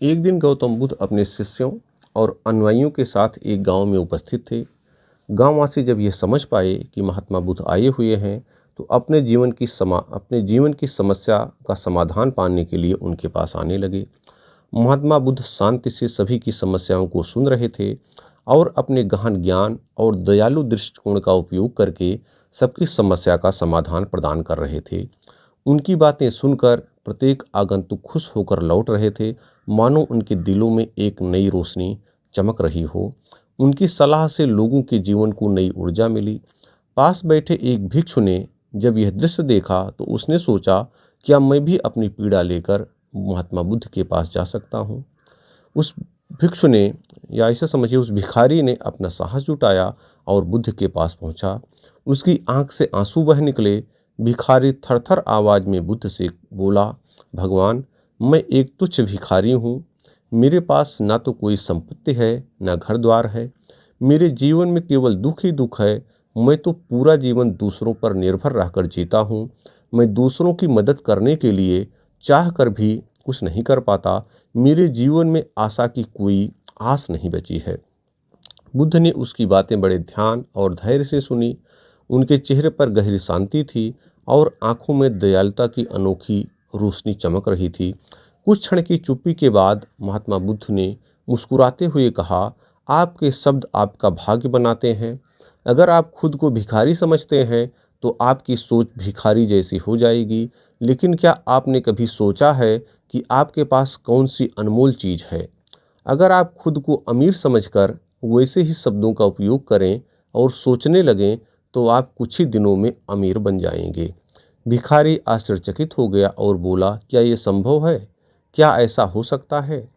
एक दिन गौतम बुद्ध अपने शिष्यों और अनुयायियों के साथ एक गांव में उपस्थित थे। गांववासी जब यह समझ पाए कि महात्मा बुद्ध आए हुए हैं तो अपने जीवन की समस्या का समाधान पाने के लिए उनके पास आने लगे। महात्मा बुद्ध शांति से सभी की समस्याओं को सुन रहे थे और अपने गहन ज्ञान और दयालु दृष्टिकोण का उपयोग करके सबकी समस्या का समाधान प्रदान कर रहे थे। उनकी बातें सुनकर प्रत्येक आगंतुक खुश होकर लौट रहे थे, मानो उनके दिलों में एक नई रोशनी चमक रही हो। उनकी सलाह से लोगों के जीवन को नई ऊर्जा मिली। पास बैठे एक भिक्षु ने जब यह दृश्य देखा तो उसने सोचा, क्या मैं भी अपनी पीड़ा लेकर महात्मा बुद्ध के पास जा सकता हूँ। उस भिक्षु ने, या ऐसा समझिए उस भिखारी ने, अपना साहस जुटाया और बुद्ध के पास पहुंचा। उसकी आंख से आंसू बह निकले। भिखारी थरथर आवाज में बुद्ध से बोला, भगवान, मैं एक तुच्छ भिखारी हूँ। मेरे पास ना तो कोई संपत्ति है, ना घर द्वार है। मेरे जीवन में केवल दुख ही दुख है। मैं तो पूरा जीवन दूसरों पर निर्भर रहकर जीता हूँ। मैं दूसरों की मदद करने के लिए चाह कर भी कुछ नहीं कर पाता। मेरे जीवन में आशा की कोई आस नहीं बची है। बुद्ध ने उसकी बातें बड़े ध्यान और धैर्य से सुनी। उनके चेहरे पर गहरी शांति थी और आंखों में दयालुता की अनोखी रोशनी चमक रही थी। कुछ क्षण की चुप्पी के बाद महात्मा बुद्ध ने मुस्कुराते हुए कहा, आपके शब्द आपका भाग्य बनाते हैं। अगर आप खुद को भिखारी समझते हैं तो आपकी सोच भिखारी जैसी हो जाएगी। लेकिन क्या आपने कभी सोचा है कि आपके पास कौन सी अनमोल चीज़ है? अगर आप खुद को अमीर समझकर वैसे ही शब्दों का उपयोग करें और सोचने लगें तो आप कुछ ही दिनों में अमीर बन जाएंगे। भिखारी आश्चर्यचकित हो गया और बोला, क्या ये संभव है? क्या ऐसा हो सकता है?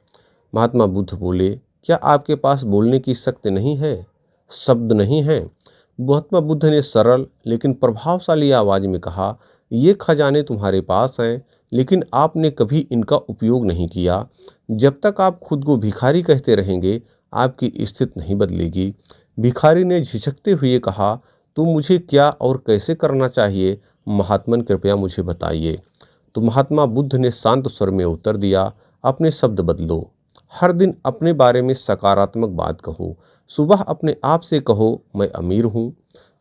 महात्मा बुद्ध बोले, क्या आपके पास बोलने की शक्ति नहीं है, शब्द नहीं है? महात्मा बुद्ध ने सरल लेकिन प्रभावशाली आवाज में कहा, ये खजाने तुम्हारे पास हैं, लेकिन आपने कभी इनका उपयोग नहीं किया। जब तक आप खुद को भिखारी कहते रहेंगे, आपकी स्थिति नहीं बदलेगी। भिखारी ने झिझकते हुए कहा, तो मुझे क्या और कैसे करना चाहिए? महात्मन, कृपया मुझे बताइए। तो महात्मा बुद्ध ने शांत स्वर में उत्तर दिया, अपने शब्द बदलो। हर दिन अपने बारे में सकारात्मक बात कहो। सुबह अपने आप से कहो, मैं अमीर हूँ,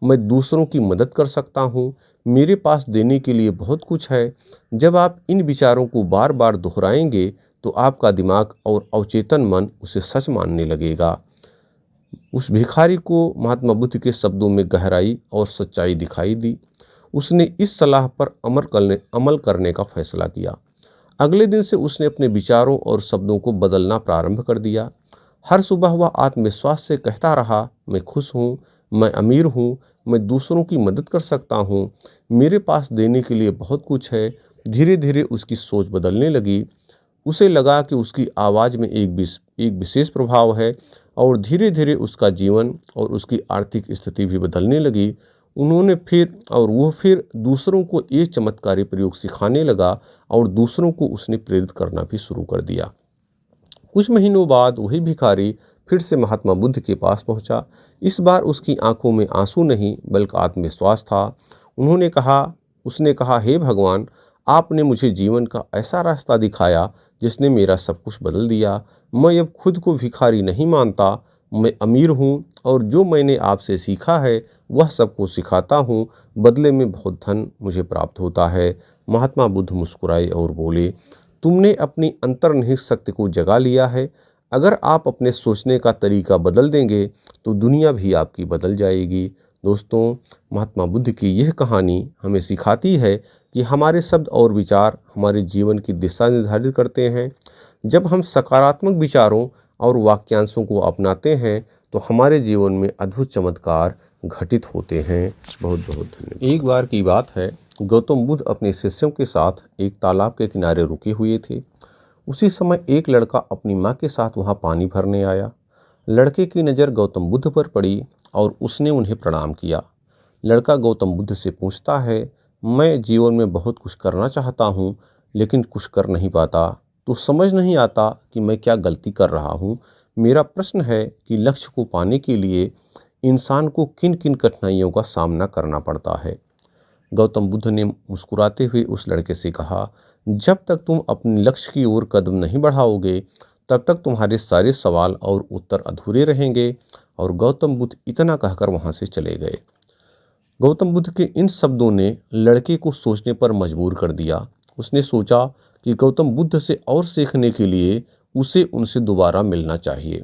मैं दूसरों की मदद कर सकता हूँ, मेरे पास देने के लिए बहुत कुछ है। जब आप इन विचारों को बार बार दोहराएंगे तो आपका दिमाग और अवचेतन मन उसे सच मानने लगेगा। उस भिखारी को महात्मा बुद्ध के शब्दों में गहराई और सच्चाई दिखाई दी। उसने इस सलाह पर अमल करने का फैसला किया। अगले दिन से उसने अपने विचारों और शब्दों को बदलना प्रारंभ कर दिया। हर सुबह वह आत्मविश्वास से कहता रहा, मैं खुश हूँ, मैं अमीर हूँ, मैं दूसरों की मदद कर सकता हूँ, मेरे पास देने के लिए बहुत कुछ है। धीरे धीरे उसकी सोच बदलने लगी। उसे लगा कि उसकी आवाज़ में एक विशेष प्रभाव है और धीरे धीरे उसका जीवन और उसकी आर्थिक स्थिति भी बदलने लगी। वो फिर दूसरों को ये चमत्कारी प्रयोग सिखाने लगा और दूसरों को उसने प्रेरित करना भी शुरू कर दिया। कुछ महीनों बाद वही भिखारी फिर से महात्मा बुद्ध के पास पहुंचा। इस बार उसकी आंखों में आंसू नहीं बल्कि आत्मविश्वास था। उसने कहा, हे भगवान, आपने मुझे जीवन का ऐसा रास्ता दिखाया जिसने मेरा सब कुछ बदल दिया। मैं अब खुद को भिखारी नहीं मानता, मैं अमीर हूँ और जो मैंने आपसे सीखा है वह सबको सिखाता हूँ। बदले में बहुत धन मुझे प्राप्त होता है। महात्मा बुद्ध मुस्कुराए और बोले, तुमने अपनी अंतर्निहित शक्ति को जगा लिया है। अगर आप अपने सोचने का तरीका बदल देंगे तो दुनिया भी आपकी बदल जाएगी। दोस्तों, महात्मा बुद्ध की यह कहानी हमें सिखाती है कि हमारे शब्द और विचार हमारे जीवन की दिशा निर्धारित करते हैं। जब हम सकारात्मक विचारों और वाक्यांशों को अपनाते हैं तो हमारे जीवन में अद्भुत चमत्कार घटित होते हैं। बहुत बहुत धन्यवाद। एक बार की बात है, गौतम बुद्ध अपने शिष्यों के साथ एक तालाब के किनारे रुके हुए थे। उसी समय एक लड़का अपनी माँ के साथ वहाँ पानी भरने आया। लड़के की नज़र गौतम बुद्ध पर पड़ी और उसने उन्हें प्रणाम किया। लड़का गौतम बुद्ध से पूछता है, मैं जीवन में बहुत कुछ करना चाहता हूँ लेकिन कुछ कर नहीं पाता, तो समझ नहीं आता कि मैं क्या गलती कर रहा हूँ। मेरा प्रश्न है कि लक्ष्य को पाने के लिए इंसान को किन किन कठिनाइयों का सामना करना पड़ता है। गौतम बुद्ध ने मुस्कुराते हुए उस लड़के से कहा, जब तक तुम अपने लक्ष्य की ओर कदम नहीं बढ़ाओगे तब तक तुम्हारे सारे सवाल और उत्तर अधूरे रहेंगे। और गौतम बुद्ध इतना कहकर वहाँ से चले गए। गौतम बुद्ध के इन शब्दों ने लड़के को सोचने पर मजबूर कर दिया। उसने सोचा कि गौतम बुद्ध से और सीखने के लिए उसे उनसे दोबारा मिलना चाहिए।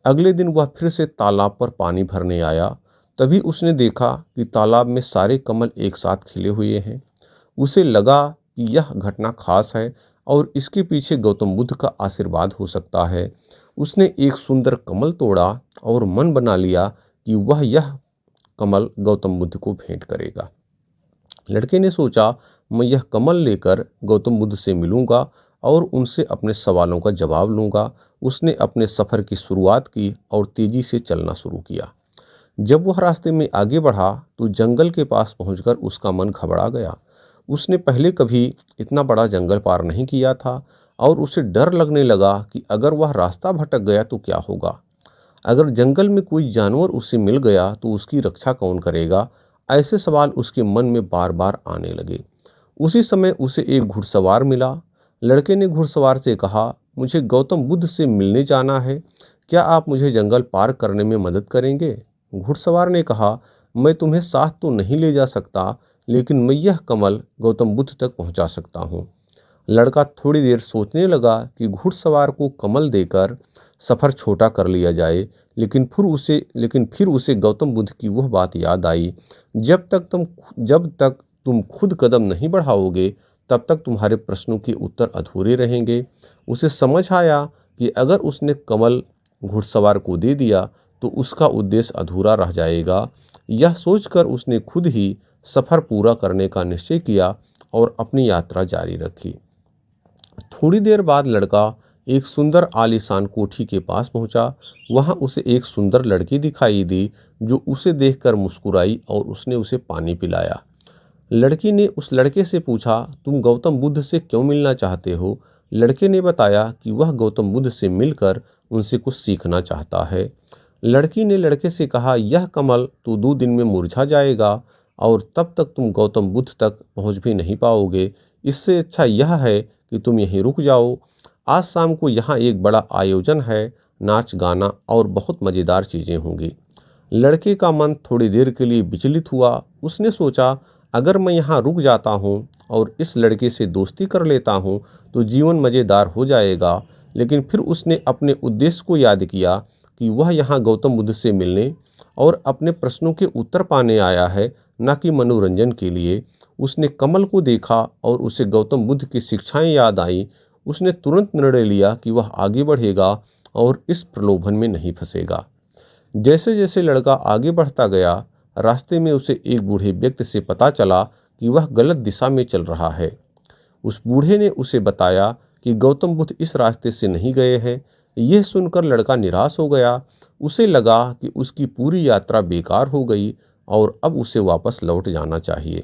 अगले दिन वह फिर से तालाब पर पानी भरने आया। तभी उसने देखा कि तालाब में सारे कमल एक साथ खिले हुए हैं। उसे लगा कि यह घटना खास है और इसके पीछे गौतम बुद्ध का आशीर्वाद हो सकता है। उसने एक सुंदर कमल तोड़ा और मन बना लिया कि वह यह कमल गौतम बुद्ध को भेंट करेगा। लड़के ने सोचा, मैं यह कमल लेकर गौतम बुद्ध से मिलूंगा और उनसे अपने सवालों का जवाब लूंगा। उसने अपने सफ़र की शुरुआत की और तेजी से चलना शुरू किया। जब वह रास्ते में आगे बढ़ा तो जंगल के पास पहुंचकर उसका मन घबरा गया। उसने पहले कभी इतना बड़ा जंगल पार नहीं किया था और उसे डर लगने लगा कि अगर वह रास्ता भटक गया तो क्या होगा। अगर जंगल में कोई जानवर उसे मिल गया तो उसकी रक्षा कौन करेगा। ऐसे सवाल उसके मन में बार बार आने लगे। उसी समय उसे एक घुड़सवार मिला। लड़के ने घुड़सवार से कहा, मुझे गौतम बुद्ध से मिलने जाना है, क्या आप मुझे जंगल पार करने में मदद करेंगे। घुड़सवार ने कहा, मैं तुम्हें साथ तो नहीं ले जा सकता, लेकिन मैं यह कमल गौतम बुद्ध तक पहुंचा सकता हूँ। लड़का थोड़ी देर सोचने लगा कि घुड़सवार को कमल देकर सफ़र छोटा कर लिया जाए, लेकिन फिर उसे गौतम बुद्ध की वह बात याद आई, जब तक तुम खुद कदम नहीं बढ़ाओगे तब तक तुम्हारे प्रश्नों के उत्तर अधूरे रहेंगे। उसे समझ आया कि अगर उसने कमल घुड़सवार को दे दिया तो उसका उद्देश्य अधूरा रह जाएगा। यह सोचकर उसने खुद ही सफ़र पूरा करने का निश्चय किया और अपनी यात्रा जारी रखी। थोड़ी देर बाद लड़का एक सुंदर आलीशान कोठी के पास पहुंचा। वहां उसे एक सुंदर लड़की दिखाई दी जो उसे देखकर मुस्कुराई और उसने उसे पानी पिलाया। लड़की ने उस लड़के से पूछा, तुम गौतम बुद्ध से क्यों मिलना चाहते हो। लड़के ने बताया कि वह गौतम बुद्ध से मिलकर उनसे कुछ सीखना चाहता है। लड़की ने लड़के से कहा, यह कमल तो 2 दिन में मुरझा जाएगा और तब तक तुम गौतम बुद्ध तक पहुंच भी नहीं पाओगे। इससे अच्छा यह है कि तुम यहीं रुक जाओ। आज शाम को यहाँ एक बड़ा आयोजन है, नाच गाना और बहुत मज़ेदार चीज़ें होंगी। लड़के का मन थोड़ी देर के लिए विचलित हुआ। उसने सोचा, अगर मैं यहाँ रुक जाता हूँ और इस लड़के से दोस्ती कर लेता हूँ तो जीवन मज़ेदार हो जाएगा। लेकिन फिर उसने अपने उद्देश्य को याद किया कि वह यहाँ गौतम बुद्ध से मिलने और अपने प्रश्नों के उत्तर पाने आया है, न कि मनोरंजन के लिए। उसने कमल को देखा और उसे गौतम बुद्ध की शिक्षाएं याद आई। उसने तुरंत निर्णय लिया कि वह आगे बढ़ेगा और इस प्रलोभन में नहीं फंसेगा। जैसे जैसे लड़का आगे बढ़ता गया, रास्ते में उसे एक बूढ़े व्यक्ति से पता चला कि वह गलत दिशा में चल रहा है। उस बूढ़े ने उसे बताया कि गौतम बुद्ध इस रास्ते से नहीं गए हैं। यह सुनकर लड़का निराश हो गया। उसे लगा कि उसकी पूरी यात्रा बेकार हो गई और अब उसे वापस लौट जाना चाहिए।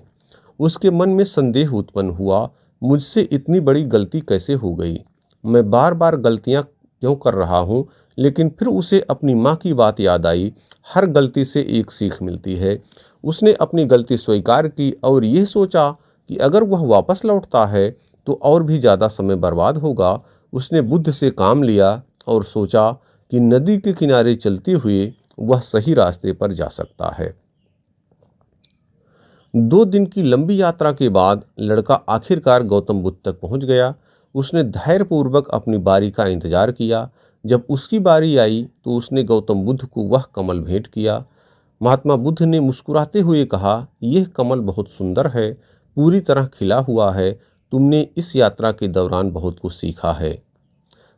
उसके मन में संदेह उत्पन्न हुआ, मुझसे इतनी बड़ी गलती कैसे हो गई, मैं बार बार गलतियां क्यों कर रहा हूँ। लेकिन फिर उसे अपनी माँ की बात याद आई, हर गलती से एक सीख मिलती है। उसने अपनी गलती स्वीकार की और यह सोचा कि अगर वह वापस लौटता है तो और भी ज़्यादा समय बर्बाद होगा। उसने बुद्ध से काम लिया और सोचा कि नदी के किनारे चलते हुए वह सही रास्ते पर जा सकता है। 2 दिन की लंबी यात्रा के बाद लड़का आखिरकार गौतम बुद्ध तक पहुंच गया। उसने धैर्यपूर्वक अपनी बारी का इंतजार किया। जब उसकी बारी आई तो उसने गौतम बुद्ध को वह कमल भेंट किया। महात्मा बुद्ध ने मुस्कुराते हुए कहा, यह कमल बहुत सुंदर है, पूरी तरह खिला हुआ है। तुमने इस यात्रा के दौरान बहुत कुछ सीखा है।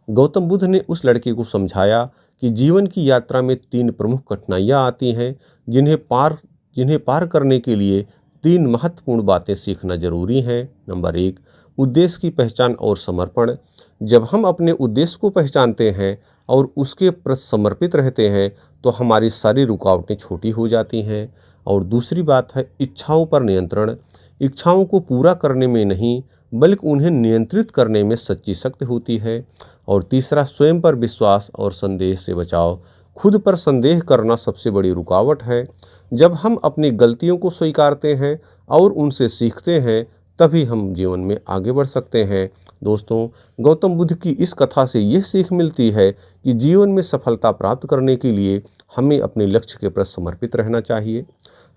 गौतम बुद्ध ने उस लड़के को समझाया कि जीवन की यात्रा में 3 प्रमुख कठिनाइयाँ आती हैं, जिन्हें पार करने के लिए 3 महत्वपूर्ण बातें सीखना जरूरी है। नंबर 1, उद्देश्य की पहचान और समर्पण। जब हम अपने उद्देश्य को पहचानते हैं और उसके प्रति समर्पित रहते हैं तो हमारी सारी रुकावटें छोटी हो जाती हैं। और दूसरी बात है इच्छाओं पर नियंत्रण। इच्छाओं को पूरा करने में नहीं बल्कि उन्हें नियंत्रित करने में सच्ची शक्ति होती है। और तीसरा, स्वयं पर विश्वास और संदेह से बचाव। खुद पर संदेह करना सबसे बड़ी रुकावट है। जब हम अपनी गलतियों को स्वीकारते हैं और उनसे सीखते हैं तभी हम जीवन में आगे बढ़ सकते हैं। दोस्तों, गौतम बुद्ध की इस कथा से यह सीख मिलती है कि जीवन में सफलता प्राप्त करने के लिए हमें अपने लक्ष्य के प्रति समर्पित रहना चाहिए।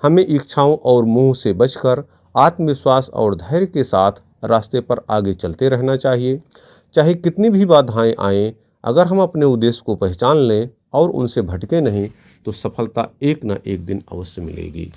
हमें इच्छाओं और मोह से बचकर आत्मविश्वास और धैर्य के साथ रास्ते पर आगे चलते रहना चाहिए। चाहे कितनी भी बाधाएं आएं, अगर हम अपने उद्देश्य को पहचान लें और उनसे भटके नहीं, तो सफलता एक न एक दिन अवश्य मिलेगी।